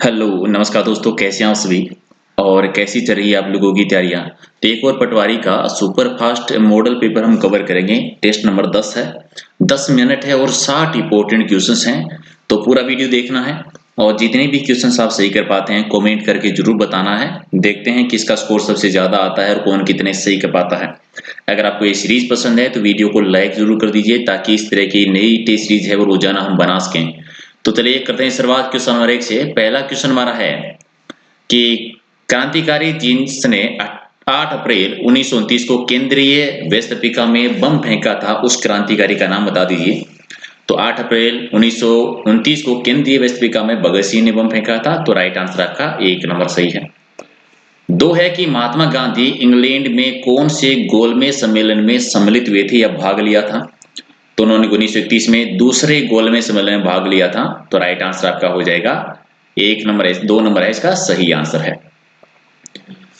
Hello, नमस्कार दोस्तों, कैसे हैं आप सभी और कैसी चल रही है आप लोगों की तैयारियां। तो एक और पटवारी का सुपर फास्ट मॉडल पेपर हम कवर करेंगे। टेस्ट नंबर 10 है, 10 मिनट है और 60 इंपॉर्टेंट क्वेश्चंस हैं। तो पूरा वीडियो देखना है और जितने भी क्वेश्चंस आप सही कर पाते हैं कमेंट करके जरूर बताना है। देखते हैं किसका स्कोर सबसे ज्यादा आता है और कौन कितने सही कर पाता है। अगर आपको ये सीरीज पसंद है तो वीडियो को लाइक जरूर कर दीजिए ताकि इस तरह की नई टेस्ट सीरीज है वो रोजाना हम बना सकें। तो चलिए करते हैं शुरुआत क्वेश्चन नंबर 1 से। पहला क्वेश्चन हमारा है कि क्रांतिकारी जीन्स ने 8 अप्रैल 1929 को केंद्रीय वेस्ट अफ्रीका में बम फेंका था, उस क्रांतिकारी का नाम बता दीजिए। तो 8 अप्रैल 1929 को केंद्रीय वेस्ट अफ्रीका में भगत सिंह ने बम फेंका था। तो राइट आंसर आपका 1 नंबर सही है। 2 है कि महात्मा गांधी इंग्लैंड में कौन से गोलमेज सम्मेलन में सम्मिलित हुए थे या भाग लिया था। तो उन्होंने 1931 में दूसरे गोलमेज सम्मेलन में भाग लिया था। तो राइट आंसर आपका हो जाएगा 1 नंबर है, 2 नंबर है इसका सही आंसर है।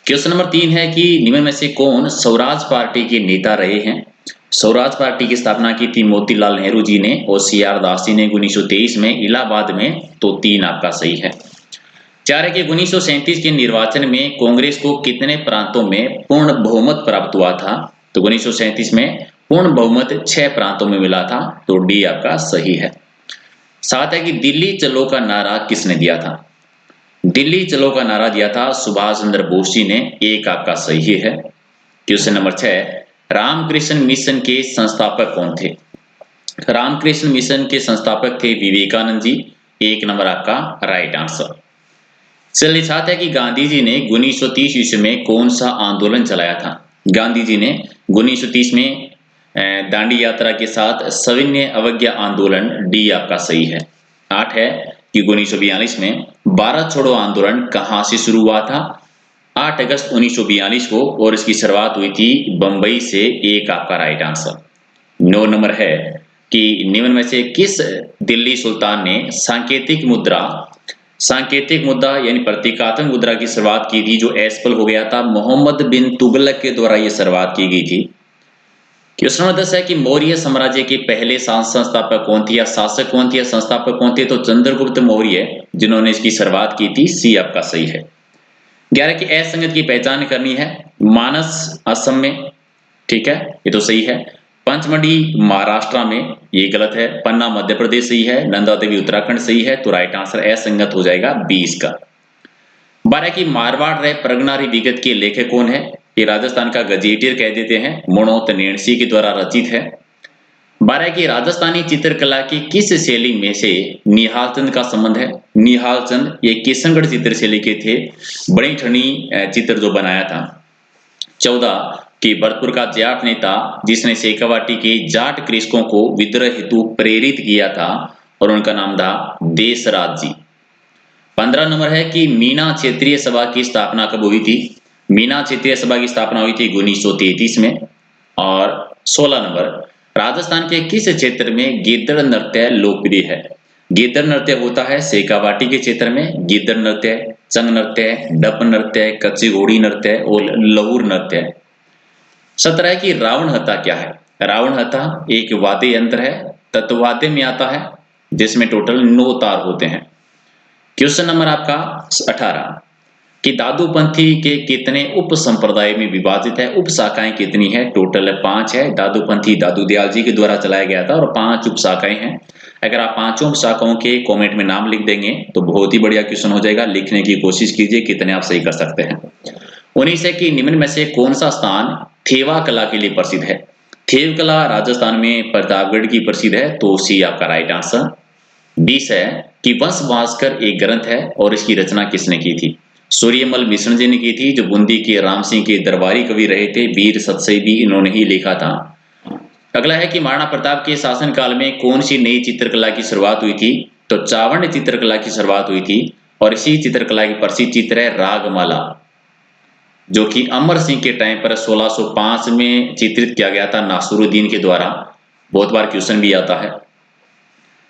क्वेश्चन नंबर 3 है कि निम्न में से कौन स्वराज पार्टी के नेता रहे हैं। स्वराज पार्टी की स्थापना की थी मोतीलाल नेहरू जी ने और CR दास जी ने 1923 में इलाहाबाद में। तो 3 आपका सही है। 4 है कि 1937 के निर्वाचन में कांग्रेस को कितने प्रांतों में पूर्ण बहुमत प्राप्त हुआ था। तो 1937 में पूर्ण बहुमत 6 प्रांतों में मिला था। तो डी आपका सही है। 7 है कि दिल्ली चलो का नारा किसने दिया था। दिल्ली चलो का नारा दिया था सुभाष चंद्र बोस जी ने। 1 आपका सही है। क्वेश्चन नंबर 6, रामकृष्ण मिशन के संस्थापक कौन थे। रामकृष्ण मिशन के संस्थापक थे विवेकानंद जी। 1 नंबर आपका राइट आंसर। चलिए 7 है कि गांधी जी ने 1930 ईस्वी में कौन सा आंदोलन चलाया था। गांधी जी ने 1930 में दांडी यात्रा के साथ सविनय अवज्ञा आंदोलन। डी आपका सही है। 8 है कि 1942 में भारत छोड़ो आंदोलन कहां से शुरू हुआ था। 8 अगस्त 1942 को और इसकी शुरुआत हुई थी बंबई से। 1 आपका राइट आंसर। 9 नंबर है कि निम्न में से किस दिल्ली सुल्तान ने सांकेतिक मुद्रा यानी प्रतीकात्मक मुद्रा की शुरुआत की थी जो असफल हो गया था। मोहम्मद बिन तुगलक के द्वारा यह शुरुआत की गई थी। क्वेश्चन नंबर 10 है कि मौर्य साम्राज्य के पहले संस्थापक कौन थे या शासक कौन थे या संस्थापक कौन थे। तो चंद्रगुप्त मौर्य जिन्होंने इसकी शुरुआत की थी। सी आपका सही है। 11 की असंगत की पहचान करनी है। मानस असम में, ठीक है, ये तो सही है। पंचमढ़ी महाराष्ट्र में, ये गलत है। पन्ना मध्य प्रदेश सही है। नंदा देवी उत्तराखंड सही है। तो राइट आंसर असंगत हो जाएगा 20 का। 12 की मारवाड़ रे प्रगनारी विगत के लेखक कौन है। ये राजस्थान का गजेटियर कह देते हैं, मनोहत नैणसी के द्वारा रचित है। 12 की राजस्थानी चित्रकला की किस शैली में से निहाल चंद का संबंध है। निहाल चंद ये किशनगढ़ चित्र शैली के थे, बड़ी ठनी चित्र जो बनाया था। 14 कि भरतपुर का जाट नेता जिसने शेखावाटी के जाट कृषकों को विद्रोह हेतु प्रेरित किया था और उनका नाम था देशराज जी। 15 नंबर है कि मीना क्षेत्रीय सभा की स्थापना कब हुई थी। मीना क्षेत्रीय सभा की स्थापना हुई थी 1933 में। और 16 नंबर, राजस्थान के किस क्षेत्र में गिद्दड़ नृत्य लोकप्रिय है। गिद्दड़ नृत्य होता है शेखावाटी के क्षेत्र में। गिद्दड़ नृत्य, चंग नृत्य, डप नृत्य, कच्ची घोड़ी नृत्य और लहूर नृत्य। 17 है कि रावण हत्था क्या है। रावण हत्था एक वाद्य यंत्र है, तत्वाद्य में आता है, जिसमें टोटल 9 तार होते हैं। क्वेश्चन नंबर आपका 18 कि दादूपंथी के कितने उप संप्रदाय में विभाजित है। उप शाखाएं कितनी है। टोटल 5 है। दादूपंथी दादू दयाल जी के द्वारा चलाया गया था और 5 उप शाखाएं हैं। अगर आप 5 शाखाओं के कमेंट में नाम लिख देंगे तो बहुत ही बढ़िया क्वेश्चन हो जाएगा। लिखने की कोशिश कीजिए कितने आप सही कर सकते हैं। 19 है कि निम्न में से कौन सा स्थान थेवा कला के लिए प्रसिद्ध है। थेव कला राजस्थान में प्रतापगढ़ की प्रसिद्ध है। तो सी आपका राइट आंसर। 20 है कि वंश भास्कर एक ग्रंथ है और इसकी रचना किसने की थी। सूर्यमल मिश्र जी ने की थी, जो बूंदी के राम सिंह के दरबारी कवि रहे थे। वीर सतसई भी इन्होंने ही लिखा था। अगला है कि महाराणा प्रताप के शासनकाल में कौन सी नई चित्रकला की शुरुआत हुई थी। तो चावण्य चित्रकला की शुरुआत हुई थी और इसी चित्रकला की प्रसिद्ध चित्र है रागमाला, जो कि अमर सिंह के टाइम पर 1605 में चित्रित किया गया था नासुरुद्दीन के द्वारा। बहुत बार क्वेश्चन भी आता है।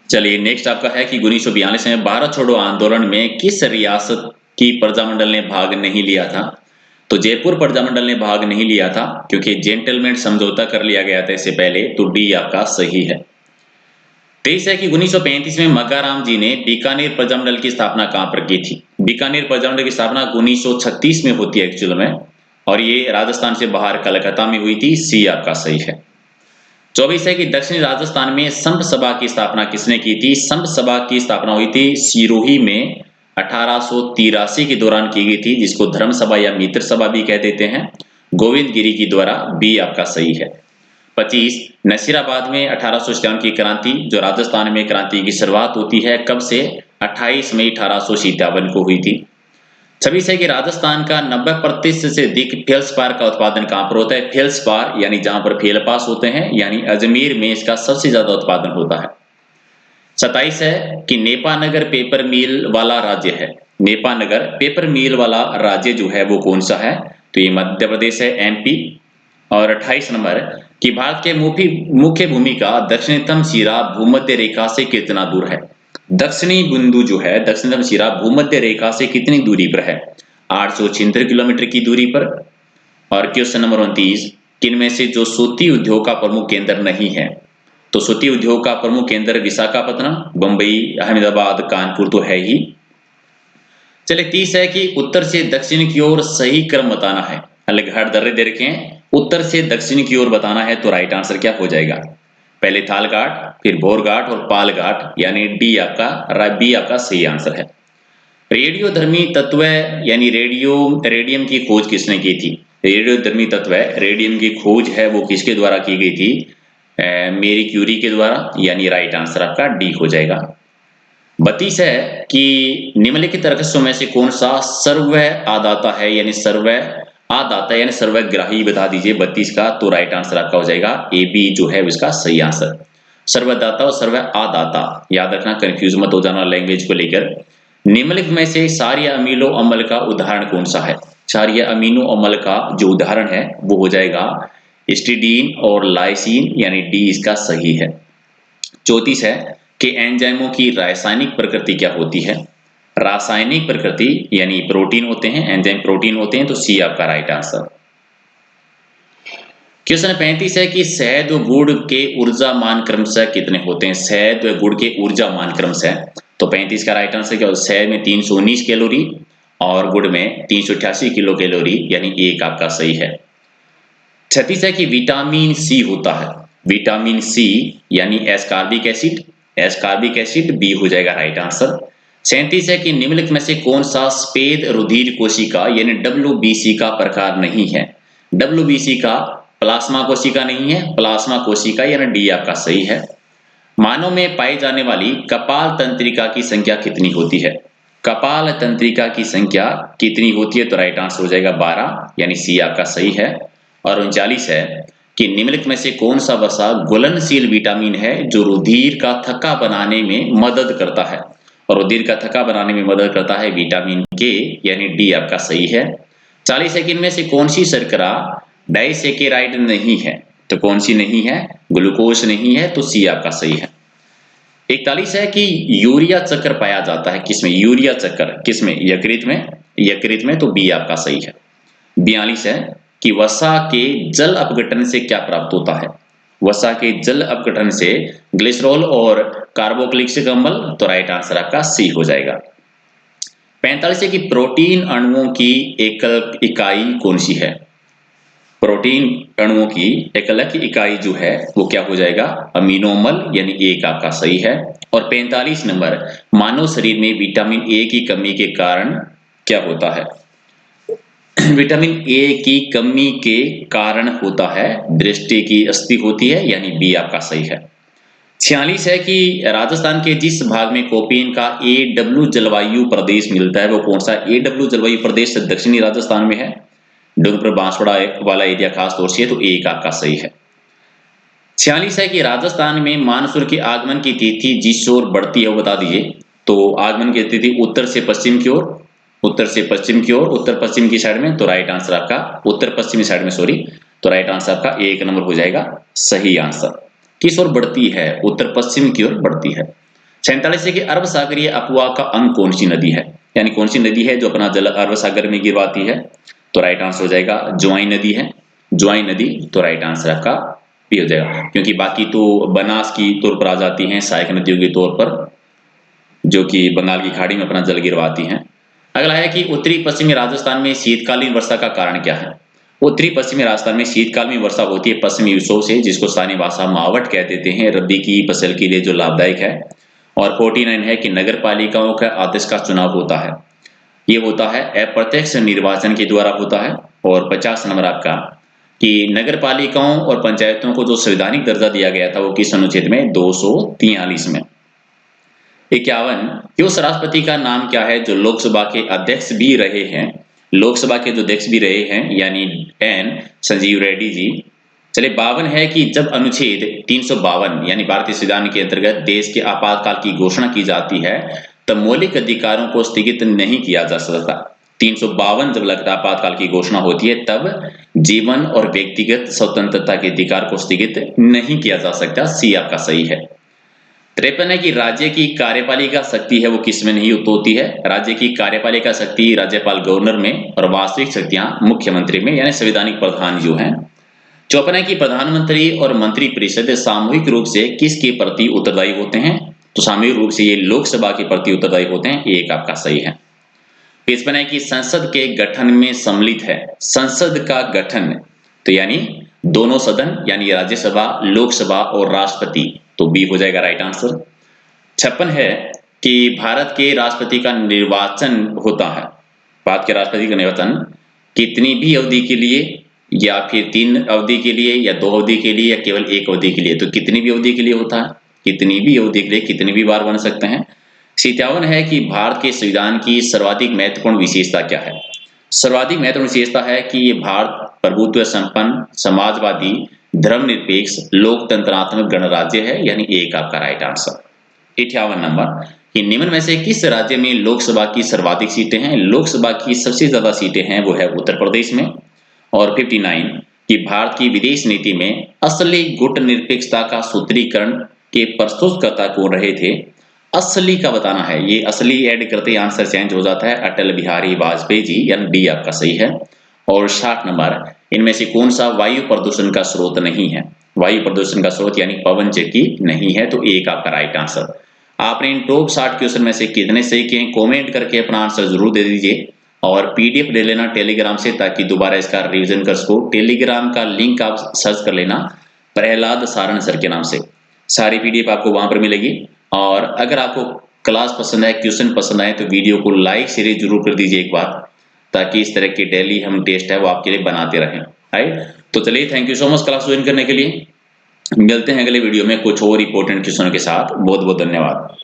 चलिए नेक्स्ट आपका है कि 1942 में भारत छोड़ो आंदोलन में किस रियासत की प्रजामंडल ने भाग नहीं लिया था। तो जयपुर प्रजामंडल ने भाग नहीं लिया था क्योंकि जेंटलमैन समझौता कर लिया गया था इससे पहले। तो डी आपका सही है। 23 है कि 1935 में मक्काराम जी ने बीकानेर प्रजामंडल की स्थापना कहां पर की थी। बीकानेर प्रजामंडल की स्थापना 1936 में होती है एक्चुअल में, और ये राजस्थान से बाहर कलकत्ता में हुई थी। सी आपका सही है। 24 है कि दक्षिणी राजस्थान में संत सभा की स्थापना किसने की थी? संत सभा की स्थापना हुई थी सिरोही में 1883 के दौरान की गई थी, जिसको धर्म सभा या मित्र सभा भी कह देते हैं, गोविंद गिरी की द्वारा। बी आपका सही है। 25 नसीराबाद में 1857 की क्रांति, जो राजस्थान में क्रांति की शुरुआत होती है कब से? 28 मई 1857 को हुई थी। 26 है कि राजस्थान का 90% से अधिक फेल्सपार का उत्पादन कहां पर होता है? फेल्सपार यानी जहां पर फेलपास होते हैं, यानी अजमेर में इसका सबसे ज्यादा उत्पादन होता है। 27 है कि नेपानगर पेपर मिल वाला राज्य है। नेपानगर पेपर मिल वाला राज्य जो है वो कौन सा है? तो ये मध्य प्रदेश है, एमपी। और 28 नंबर कि भारत के मुख्य भूमि का दक्षिणतम सिरा भूमध्य रेखा से कितना दूर है? दक्षिणी बिंदु जो है, दक्षिणतम सिरा भूमध्य रेखा से कितनी दूरी पर है? 876 किलोमीटर की दूरी पर। और क्वेश्चन नंबर 29 किनमें से जो सूती उद्योग का प्रमुख केंद्र नहीं है? तो सूती उद्योग का प्रमुख केंद्र विशाखापत्तनम, बंबई, अहमदाबाद, कानपुर तो है ही। चलिए 30 है कि उत्तर से दक्षिण की ओर सही क्रम बताना है। अलग घाट दर्रे दे रखे हैं, उत्तर से दक्षिण की ओर बताना है, तो राइट आंसर क्या हो जाएगा? पहले थाल घाट, फिर भोर घाट और पाल घाट, यानी बी आपका सही आंसर है। रेडियोधर्मी तत्व यानी रेडियम की खोज किसने की थी? रेडियोधर्मी तत्व रेडियम की खोज है वो किसके द्वारा की गई थी? मेरी क्यूरी के द्वारा, यानी राइट आंसर आपका डी हो जाएगा। 32 है कि निम्नलिखित तर्कसों में से कौन सा सर्व आदाता है, यानी सर्व आदाता यानी सर्वग्राही बता दीजिए 32 का, तो राइट आंसर आपका हो जाएगा ए बी जो है इसका सही आंसर। सर्वदाता और सर्व आदाता याद रखना, कंफ्यूज मत हो जाना लैंग्वेज को लेकर। निम्नलिखित में से क्षारीय अमीनो अम्ल का उदाहरण कौन सा है? क्षारीय अमीनो अम्ल का जो उदाहरण है वो हो जाएगा हिस्टिडीन और लाइसिन, यानी डी इसका सही है। 34 है कि एंजाइमों की रासायनिक प्रकृति क्या होती है? रासायनिक प्रकृति यानी प्रोटीन होते हैं, एंजाइम प्रोटीन होते हैं, तो सी आपका राइट आंसर। क्वेश्चन 35 है कि शहद व गुड़ के ऊर्जा मान क्रमशः कितने होते हैं? शहद व गुड़ के ऊर्जा मान क्रमशः, तो 35 का राइट आंसर क्या होगा? शहद में 319 कैलोरी और गुड़ में 388 किलो कैलोरी, यानी एक आपका सही है। 36 है कि विटामिन सी होता है, विटामिन सी यानी एस्कॉर्बिक एसिड, बी हो जाएगा राइट आंसर। 37 है कि निम्नलिखित में से कौन सा सफेद रुधिर कोशिका यानी WBC का प्रकार नहीं है? WBC का प्लाज्मा कोशिका नहीं है, प्लाज्मा कोशिका यानी डी आपका सही है। मानव में पाई जाने वाली कपाल तंत्रिका की संख्या कितनी होती है? कपाल तंत्रिका की संख्या कितनी होती है? तो राइट आंसर हो जाएगा 12, यानी सी आपका सही है। और 39 है कि निम्नलिखित में से कौन सा वसा घुलनशील विटामिन है जो रुधिर का थक्का बनाने में मदद करता है? और रुधिर का थक्का बनाने में मदद करता है विटामिन के, यानी डी आपका सही है। 40 है कि इनमें से कौन सी शर्करा डाइसेकेराइड नहीं है? तो कौन सी नहीं है? ग्लूकोज नहीं है, तो सी आपका सही है। 41 है कि यूरिया चक्कर पाया जाता है किसमें? यूरिया चक्कर किसमें? यकृत में, तो बी आपका सही है। 42 है कि वसा के जल अपघटन से क्या प्राप्त होता है? वसा के जल अपघटन से ग्लिसरॉल और कार्बोक्सिलिक अम्ल, तो राइट आंसर आपका सी हो जाएगा। 45 है कि प्रोटीन अणुओं की एकल इकाई कौन सी है? प्रोटीन अणुओं की एकलक इकाई जो है वो क्या हो जाएगा? अमीनो अम्ल, यानी एक आपका सही है। और 45 नंबर मानव शरीर में विटामिन ए की कमी के कारण क्या होता है? विटामिन ए की कमी के कारण होता है दृष्टि की अस्थि होती है, यानी बी आपका सही है। 46 है कि राजस्थान के जिस भाग में कोपीन का AW जलवायु प्रदेश मिलता है वो कौन सा? AW जलवायु प्रदेश दक्षिणी राजस्थान में है, डूंगरपुर बांसवाड़ा वाला एरिया खास तौर से है, तो एक आपका सही है। 46 है कि राजस्थान में मानसून के आगमन की तिथि जिस ओर बढ़ती है वो बता दीजिए। तो आगमन की तिथि उत्तर से पश्चिम की ओर, उत्तर पश्चिम की साइड में, तो राइट आंसर आपका उत्तर पश्चिमी साइड में, सॉरी, तो राइट आंसर आपका एक नंबर हो जाएगा सही आंसर। किस ओर बढ़ती है? उत्तर पश्चिम की ओर बढ़ती है। 47 है कि अरब सागरीय अपवाह का अंग कौन सी नदी है? यानी कौन सी नदी है जो अपना जल अरब सागर में गिरवाती है? तो राइट आंसर हो जाएगा ज्वाइन नदी है, ज्वाइन नदी, तो राइट आंसर आपका भी हो जाएगा। क्योंकि बाकी तो बनास की तौर पर आ जाती हैं, सहायक नदियों के तौर पर, जो कि बंगाल की खाड़ी में अपना जल गिरवाती हैं। अगला है कि उत्तरी पश्चिमी राजस्थान में शीतकालीन वर्षा का कारण क्या है। उत्तरी पश्चिमी राजस्थान में शीतकाल में वर्षा होती है पश्चिमी विक्षोभ से, जिसको स्थानीय भाषा मावट कह देते हैं, रबी की फसल के लिए जो लाभदायक है। और 49 है कि नगर पालिकाओं का आदेश का चुनाव होता है, ये होता है अप्रत्यक्ष निर्वाचन के द्वारा होता है। और 50 नंबर आपका कि नगर पालिकाओं और पंचायतों को जो संवैधानिक दर्जा दिया गया था वो किस अनुच्छेद में, 243 में। 51 कि उस राष्ट्रपति का नाम क्या है जो लोकसभा के अध्यक्ष भी रहे हैं, लोकसभा के जो अध्यक्ष भी रहे हैं, यानी एन संजीव रेड्डी जी। चलिए 52 है कि जब अनुच्छेद 352 यानी भारतीय संविधान के अंतर्गत देश के आपातकाल की घोषणा की जाती है तब मौलिक अधिकारों को स्थगित नहीं किया जा सकता। 352 जब लगता आपातकाल की घोषणा होती है तब जीवन और व्यक्तिगत स्वतंत्रता के अधिकार को स्थगित नहीं किया जा सकता। सी आपका सही है। 53 है कि राज्य की कार्यपालिका शक्ति है वो किसमें नहीं होती है। राज्य की कार्यपालिका शक्ति राज्यपाल गवर्नर में और वास्तविक शक्तियां मुख्यमंत्री में, यानी संवैधानिक प्रधान जो हैं। 54 है कि प्रधानमंत्री और मंत्री परिषद सामूहिक रूप से किसके प्रति उत्तरदायी होते हैं, तो सामूहिक रूप से ये लोकसभा के प्रति उत्तरदायी होते हैं। एक आपका सही है। 55 है कि संसद के गठन में सम्मिलित है, संसद का गठन तो यानी दोनों सदन यानी राज्यसभा, लोकसभा और राष्ट्रपति, तो बी हो जाएगा राइट आंसर। 56 है कि भारत के राष्ट्रपति का निर्वाचन होता है, भारत के राष्ट्रपति का निर्वाचन कितनी भी अवधि के लिए, या फिर 3 अवधि के लिए, या 2 अवधि के लिए, या केवल 1 अवधि के लिए, तो कितनी भी अवधि के लिए होता है, कितनी भी अवधि के लिए, कितनी भी बार बन सकते हैं। 57 है कि भारत के संविधान की सर्वाधिक महत्वपूर्ण विशेषता क्या है। सर्वाधिक महत्वपूर्ण विशेषता है कि ये भारत प्रभुत्व संपन्न, समाजवादी, धर्मनिरपेक्ष, लोकतंत्रात्मक गणराज्य है, यानी एक आपका राइट आंसर। 58 नंबर कि निम्न में से किस राज्य में लोकसभा की सर्वाधिक सीटें हैं। लोकसभा की सबसे ज्यादा सीटें हैं वो है उत्तर प्रदेश में। और 59 कि भारत की विदेश नीति में असली गुटनिरपेक्षता का सूत्रीकरण के प्रस्तुतकर्ता कौन रहे थे। असली का बताना है, ये असली ऐड करते ही आंसर चेंज हो जाता है, अटल बिहारी वाजपेयी जी, यानी डी आपका सही है। और 60 नंबर इनमें से कौन सा वायु प्रदूषण का स्रोत नहीं है। वायु प्रदूषण का स्रोत यानी पवनचक्की नहीं है, तो एक आपका राइट आंसर। आपने इन टॉप 60 क्वेश्चन में से कितने सही किए कमेंट करके अपना आंसर जरूर दे दीजिए। और पीडीएफ ले लेना टेलीग्राम से, ताकि दोबारा इसका रिवीजन कर सको। टेलीग्राम का लिंक आप सर्च कर लेना प्रहलाद सारण सर के नाम से, सारी पीडीएफ आपको वहां पर मिलेगी। और अगर आपको क्लास पसंद आए, क्वेश्चन पसंद आए, तो वीडियो को लाइक शेयर जरूर कर दीजिए एक बार, ताकि इस तरह के डेली हम टेस्ट है वो आपके लिए बनाते रहें। राइट, तो चलिए thank you so much class join करने के लिए। मिलते हैं अगले वीडियो में कुछ और इंपॉर्टेंट क्वेश्चन के साथ। बहुत बहुत धन्यवाद।